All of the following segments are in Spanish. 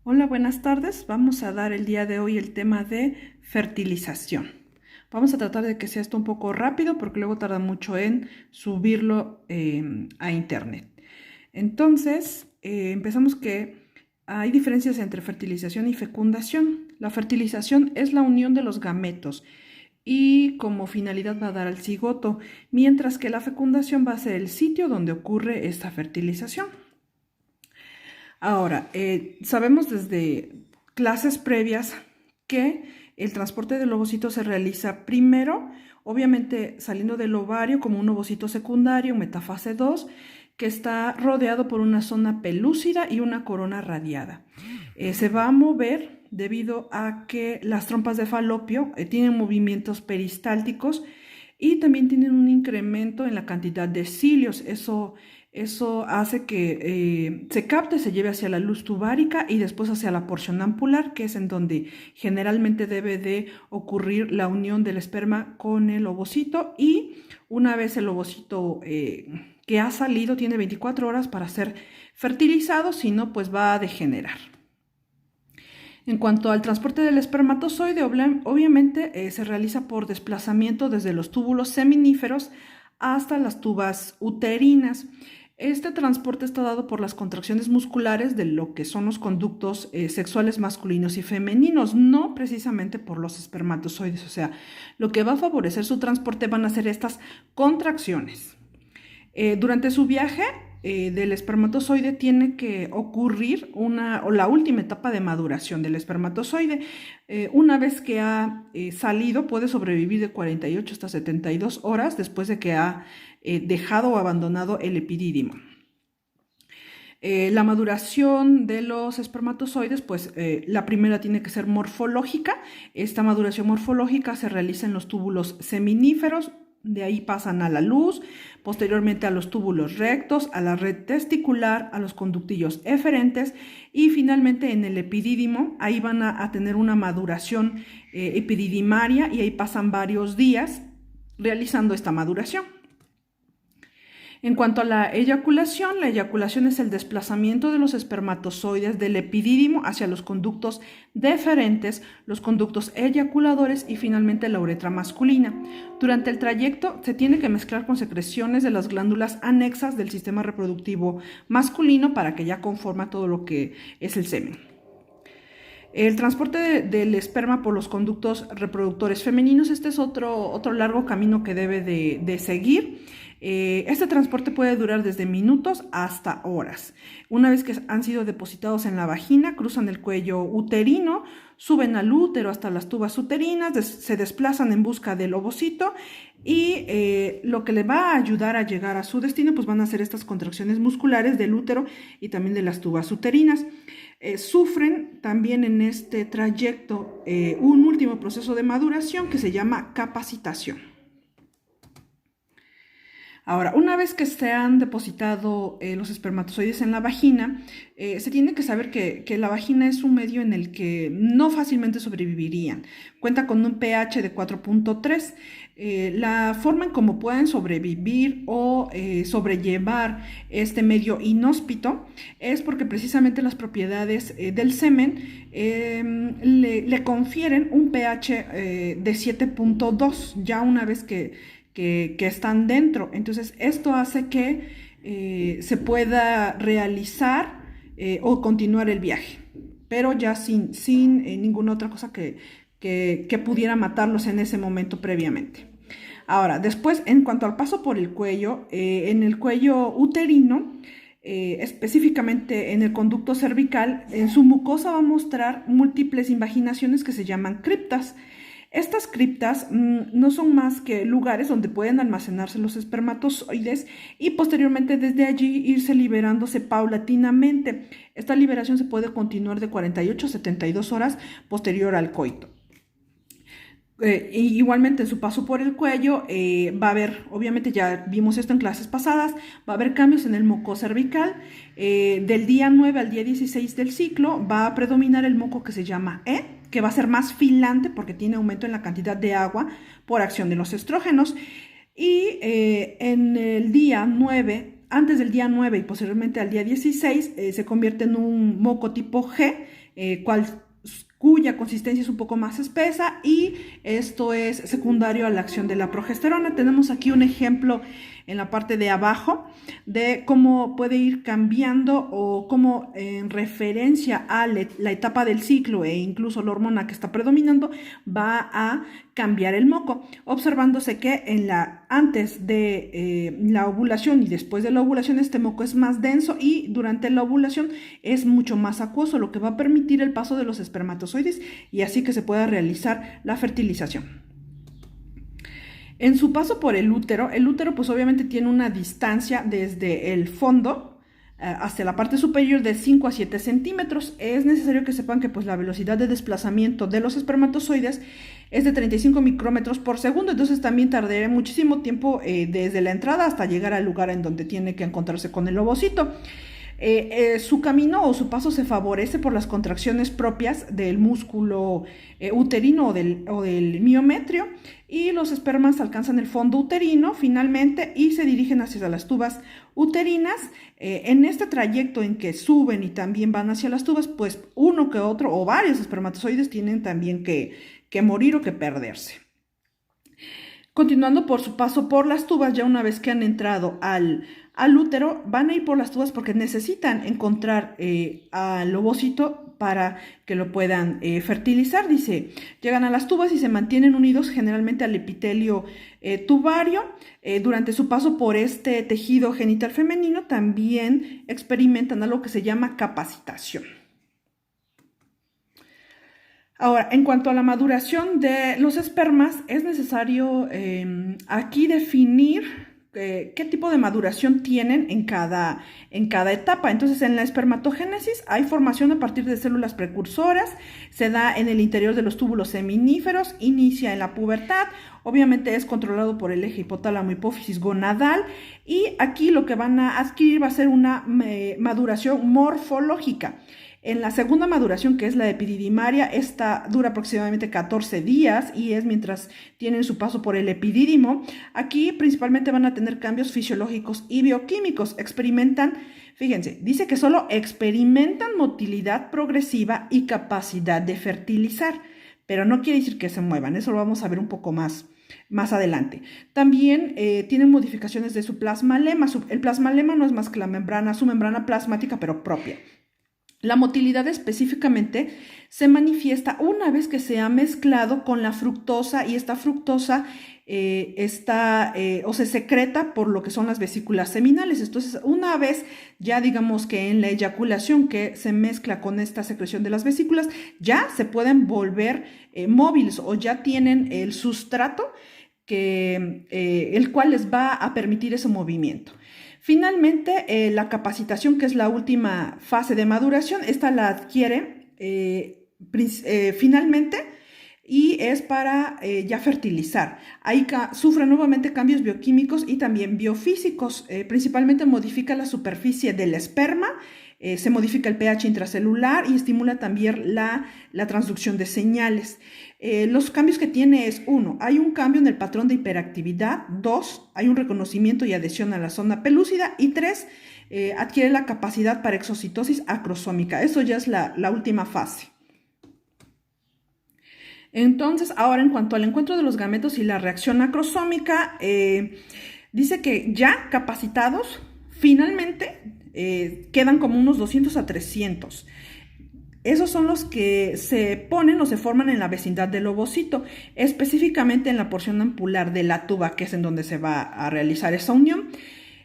Hola, buenas tardes. Vamos a dar el día de hoy el tema de fertilización. Vamos a tratar de que sea esto un poco rápido porque luego tarda mucho en subirlo a internet. Entonces, empezamos que hay diferencias entre fertilización y fecundación. La fertilización es la unión de los gametos y como finalidad va a dar al cigoto, mientras que la fecundación va a ser el sitio donde ocurre esta fertilización. Ahora, sabemos desde clases previas que el transporte del ovocito se realiza primero, obviamente saliendo del ovario como un ovocito secundario, metafase 2, que está rodeado por una zona pelúcida y una corona radiada. Se va a mover debido a que las trompas de falopio tienen movimientos peristálticos y también tienen un incremento en la cantidad de cilios. Eso hace que se capte, se lleve hacia la luz tubárica y después hacia la porción ampular, que es en donde generalmente debe de ocurrir la unión del esperma con el ovocito. Y una vez el ovocito que ha salido tiene 24 horas para ser fertilizado, si no, pues va a degenerar. En cuanto al transporte del espermatozoide, obviamente se realiza por desplazamiento desde los túbulos seminíferos hasta las tubas uterinas. Este transporte está dado por las contracciones musculares de lo que son los conductos sexuales masculinos y femeninos, no precisamente por los espermatozoides. O sea, lo que va a favorecer su transporte van a ser estas contracciones. Durante su viaje del espermatozoide tiene que ocurrir la última etapa de maduración del espermatozoide. Una vez que ha salido, puede sobrevivir de 48 hasta 72 horas después de que ha dejado o abandonado el epidídimo. La maduración de los espermatozoides, pues la primera tiene que ser morfológica. Esta maduración morfológica se realiza en los túbulos seminíferos, de ahí pasan a la luz, posteriormente a los túbulos rectos, a la red testicular, a los conductillos eferentes y finalmente en el epidídimo. Ahí van a tener una maduración epididimaria y ahí pasan varios días realizando esta maduración. En cuanto a la eyaculación es el desplazamiento de los espermatozoides del epidídimo hacia los conductos deferentes, los conductos eyaculadores y finalmente la uretra masculina. Durante el trayecto se tiene que mezclar con secreciones de las glándulas anexas del sistema reproductivo masculino para que ya conforme todo lo que es el semen. El transporte del esperma por los conductos reproductores femeninos, este es otro largo camino que debe de seguir. Este transporte puede durar desde minutos hasta horas. Una vez que han sido depositados en la vagina, cruzan el cuello uterino, suben al útero hasta las tubas uterinas, se desplazan en busca del ovocito y lo que le va a ayudar a llegar a su destino pues van a ser estas contracciones musculares del útero y también de las tubas uterinas. Sufren también en este trayecto un último proceso de maduración que se llama capacitación. Ahora, una vez que se han depositado los espermatozoides en la vagina, se tiene que saber que la vagina es un medio en el que no fácilmente sobrevivirían. Cuenta con un pH de 4.3. La forma en cómo pueden sobrevivir o sobrellevar este medio inhóspito es porque precisamente las propiedades del semen le confieren un pH de 7.2 ya una vez que están dentro. Entonces, esto hace que se pueda realizar o continuar el viaje, pero ya sin ninguna otra cosa que pudiera matarlos en ese momento previamente. Ahora, después, en cuanto al paso por el cuello, en el cuello uterino, específicamente en el conducto cervical, en su mucosa va a mostrar múltiples invaginaciones que se llaman criptas. Estas criptas no son más que lugares donde pueden almacenarse los espermatozoides y posteriormente desde allí irse liberándose paulatinamente. Esta liberación se puede continuar de 48 a 72 horas posterior al coito. Igualmente en su paso por el cuello va a haber, obviamente ya vimos esto en clases pasadas, va a haber cambios en el moco cervical. Del día 9 al día 16 del ciclo va a predominar el moco que se llama E, que va a ser más filante porque tiene aumento en la cantidad de agua por acción de los estrógenos. Y en el día 9, antes del día 9 y posteriormente al día 16, se convierte en un moco tipo G, cuya consistencia es un poco más espesa, y esto es secundario a la acción de la progesterona. Tenemos aquí un ejemplo en la parte de abajo de cómo puede ir cambiando o cómo en referencia a la etapa del ciclo e incluso la hormona que está predominando va a cambiar el moco, observándose que antes de la ovulación y después de la ovulación este moco es más denso y durante la ovulación es mucho más acuoso, lo que va a permitir el paso de los espermatozoides y así que se pueda realizar la fertilización. En su paso por el útero pues obviamente tiene una distancia desde el fondo hasta la parte superior de 5 a 7 centímetros. Es necesario que sepan que pues la velocidad de desplazamiento de los espermatozoides es de 35 micrómetros por segundo, entonces también tardará muchísimo tiempo desde la entrada hasta llegar al lugar en donde tiene que encontrarse con el ovocito. Su camino o su paso se favorece por las contracciones propias del músculo uterino o del miometrio, y los espermas alcanzan el fondo uterino finalmente y se dirigen hacia las tubas uterinas. En este trayecto en que suben y también van hacia las tubas, pues uno que otro o varios espermatozoides tienen también que morir o que perderse. Continuando por su paso por las tubas, ya una vez que han entrado al útero, van a ir por las tubas porque necesitan encontrar al ovocito para que lo puedan fertilizar. Dice, llegan a las tubas y se mantienen unidos generalmente al epitelio tubario. Durante su paso por este tejido genital femenino también experimentan algo que se llama capacitación. Ahora, en cuanto a la maduración de los espermas, es necesario aquí definir qué tipo de maduración tienen en cada etapa. Entonces, en la espermatogénesis hay formación a partir de células precursoras, se da en el interior de los túbulos seminíferos, inicia en la pubertad, obviamente es controlado por el eje hipotálamo hipófisis gonadal, y aquí lo que van a adquirir va a ser una maduración morfológica. En la segunda maduración, que es la epididimaria, esta dura aproximadamente 14 días y es mientras tienen su paso por el epidídimo. Aquí principalmente van a tener cambios fisiológicos y bioquímicos. Fíjense, dice que solo experimentan motilidad progresiva y capacidad de fertilizar, pero no quiere decir que se muevan, eso lo vamos a ver un poco más adelante. También tienen modificaciones de su plasmalema. El plasmalema no es más que su membrana plasmática, pero propia. La motilidad específicamente se manifiesta una vez que se ha mezclado con la fructosa y esta fructosa se secreta por lo que son las vesículas seminales. Entonces, una vez ya digamos que en la eyaculación que se mezcla con esta secreción de las vesículas, ya se pueden volver móviles o ya tienen el sustrato el cual les va a permitir ese movimiento. Finalmente, la capacitación, que es la última fase de maduración, esta la adquiere finalmente y es para ya fertilizar. Ahí sufre nuevamente cambios bioquímicos y también biofísicos. Principalmente modifica la superficie del esperma, se modifica el pH intracelular y estimula también la transducción de señales. Los cambios que tiene es: 1, hay un cambio en el patrón de hiperactividad; 2, hay un reconocimiento y adhesión a la zona pelúcida; y 3, adquiere la capacidad para exocitosis acrosómica. Eso ya es la última fase. Entonces, ahora en cuanto al encuentro de los gametos y la reacción acrosómica, dice que ya capacitados, finalmente quedan como unos 200 a 300. Esos son los que se ponen o se forman en la vecindad del ovocito, específicamente en la porción ampular de la tuba, que es en donde se va a realizar esa unión.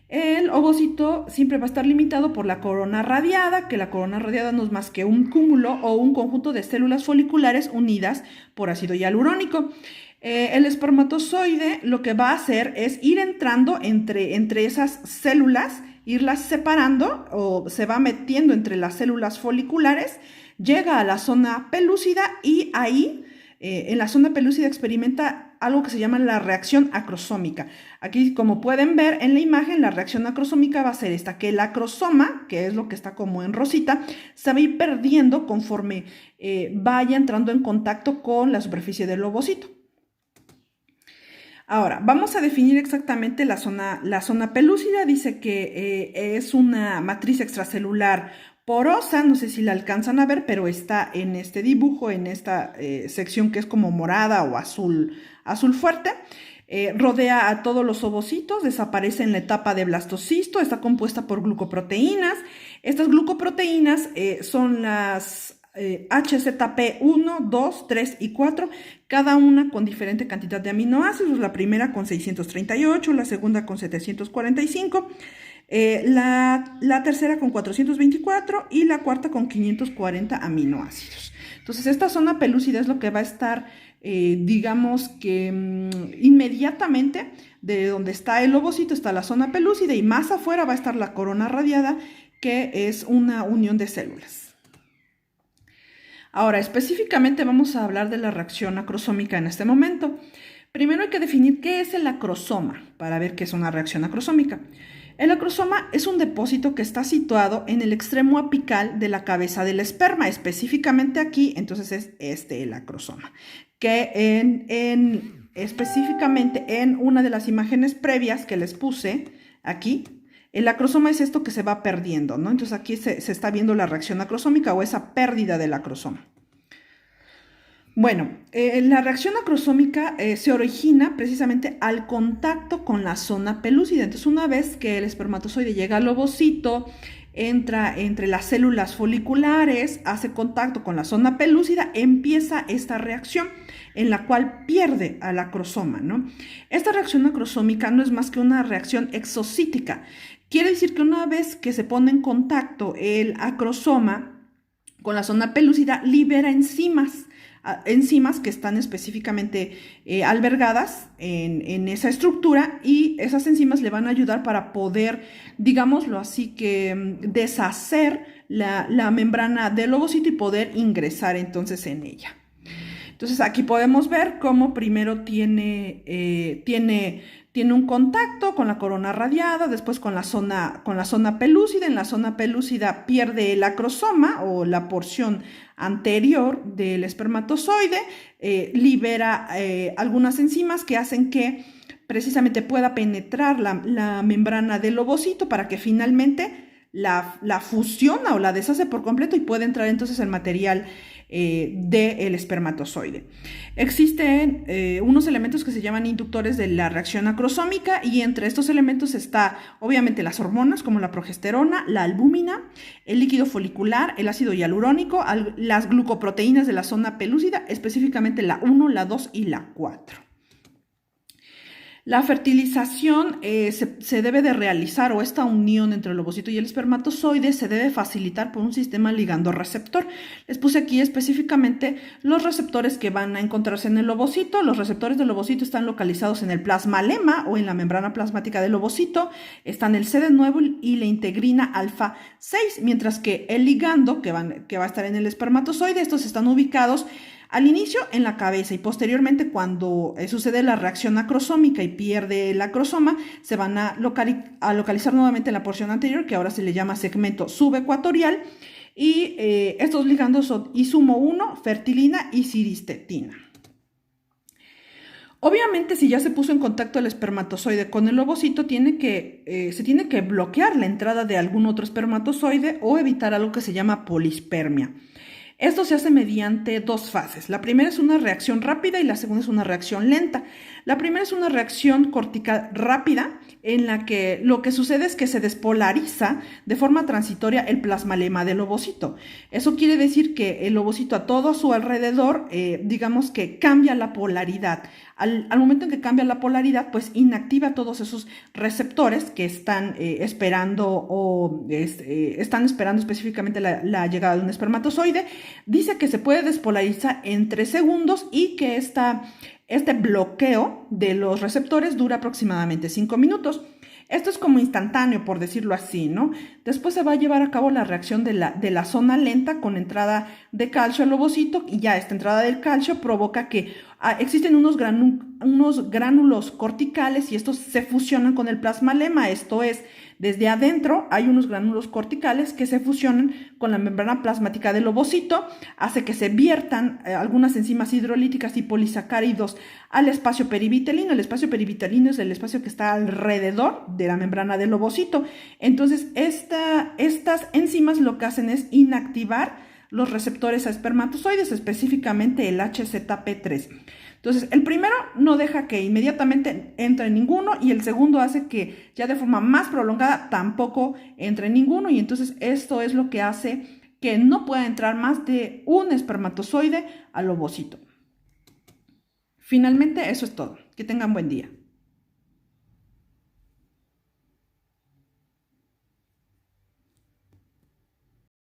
El ovocito siempre va a estar limitado por la corona radiada, que la corona radiada no es más que un cúmulo o un conjunto de células foliculares unidas por ácido hialurónico. El espermatozoide lo que va a hacer es ir entrando entre esas células, irlas separando, o se va metiendo entre las células foliculares, llega a la zona pelúcida y ahí en la zona pelúcida experimenta algo que se llama la reacción acrosómica. Aquí, como pueden ver en la imagen, la reacción acrosómica va a ser esta, que el acrosoma, que es lo que está como en rosita, se va a ir perdiendo conforme vaya entrando en contacto con la superficie del ovocito. Ahora, vamos a definir exactamente la zona pelúcida. Dice que es una matriz extracelular porosa, no sé si la alcanzan a ver, pero está en este dibujo, en esta sección que es como morada o azul, azul fuerte. Rodea a todos los ovocitos, desaparece en la etapa de blastocisto, está compuesta por glucoproteínas. Estas glucoproteínas son las HZP1, 2, 3 y 4, cada una con diferente cantidad de aminoácidos, la primera con 638, la segunda con 745, la tercera con 424 y la cuarta con 540 aminoácidos. Entonces esta zona pelúcida es lo que va a estar, digamos que inmediatamente de donde está el ovocito está la zona pelúcida y más afuera va a estar la corona radiada, que es una unión de células. Ahora, específicamente vamos a hablar de la reacción acrosómica en este momento. Primero hay que definir qué es el acrosoma para ver qué es una reacción acrosómica. El acrosoma es un depósito que está situado en el extremo apical de la cabeza del esperma, específicamente aquí, entonces es el acrosoma, que específicamente en una de las imágenes previas que les puse aquí, el acrosoma es esto que se va perdiendo, ¿no? Entonces aquí se está viendo la reacción acrosómica o esa pérdida del acrosoma. Bueno, la reacción acrosómica se origina precisamente al contacto con la zona pelúcida. Entonces, una vez que el espermatozoide llega al ovocito, entra entre las células foliculares, hace contacto con la zona pelúcida, empieza esta reacción en la cual pierde al acrosoma, ¿no? Esta reacción acrosómica no es más que una reacción exocítica. Quiere decir que una vez que se pone en contacto el acrosoma con la zona pelúcida, libera enzimas que están específicamente albergadas en esa estructura, y esas enzimas le van a ayudar para poder, digámoslo así, que deshacer la membrana del ovocito y poder ingresar entonces en ella. Entonces aquí podemos ver cómo primero tiene un contacto con la corona radiada, después con la zona pelúcida. En la zona pelúcida pierde el acrosoma o la porción anterior del espermatozoide, libera algunas enzimas que hacen que precisamente pueda penetrar la membrana del ovocito para que finalmente la fusiona o la deshace por completo y puede entrar entonces el material del espermatozoide. Existen unos elementos que se llaman inductores de la reacción acrosómica, y entre estos elementos está obviamente las hormonas como la progesterona, la albúmina, el líquido folicular, el ácido hialurónico, las glucoproteínas de la zona pelúcida, específicamente la 1, la 2 y la 4. La fertilización se debe de realizar, o esta unión entre el ovocito y el espermatozoide se debe facilitar por un sistema ligando-receptor. Les puse aquí específicamente los receptores que van a encontrarse en el ovocito. Los receptores del ovocito están localizados en el plasmalema o en la membrana plasmática del ovocito. Están el CD9 y la integrina alfa 6, mientras que el ligando que va a estar en el espermatozoide, estos están ubicados al inicio en la cabeza, y posteriormente cuando sucede la reacción acrosómica y pierde el acrosoma, se van a localizar nuevamente en la porción anterior, que ahora se le llama segmento subecuatorial, y estos ligandos son isumo 1, fertilina y ciristetina. Obviamente, si ya se puso en contacto el espermatozoide con el ovocito, se tiene que bloquear la entrada de algún otro espermatozoide o evitar algo que se llama polispermia. Esto se hace mediante dos fases. La primera es una reacción rápida y la segunda es una reacción lenta. La primera es una reacción cortical rápida, en la que lo que sucede es que se despolariza de forma transitoria el plasmalema del ovocito. Eso quiere decir que el ovocito a todo su alrededor, digamos que cambia la polaridad. Al momento en que cambia la polaridad, pues inactiva todos esos receptores que están esperando específicamente la llegada de un espermatozoide. Dice que se puede despolarizar en 3 segundos y que este bloqueo de los receptores dura aproximadamente 5 minutos. Esto es como instantáneo, por decirlo así, ¿no? Después se va a llevar a cabo la reacción de la zona lenta con entrada de calcio al ovocito, y ya esta entrada del calcio provoca que existen unos gránulos corticales y estos se fusionan con el plasmalema, esto es, desde adentro hay unos gránulos corticales que se fusionan con la membrana plasmática del ovocito, hace que se viertan algunas enzimas hidrolíticas y polisacáridos al espacio perivitelino. El espacio perivitelino es el espacio que está alrededor de la membrana del ovocito. Entonces, estas enzimas lo que hacen es inactivar los receptores a espermatozoides, específicamente el HZP3. Entonces, el primero no deja que inmediatamente entre ninguno y el segundo hace que ya de forma más prolongada tampoco entre ninguno, y entonces esto es lo que hace que no pueda entrar más de un espermatozoide al ovocito. Finalmente, eso es todo. Que tengan buen día.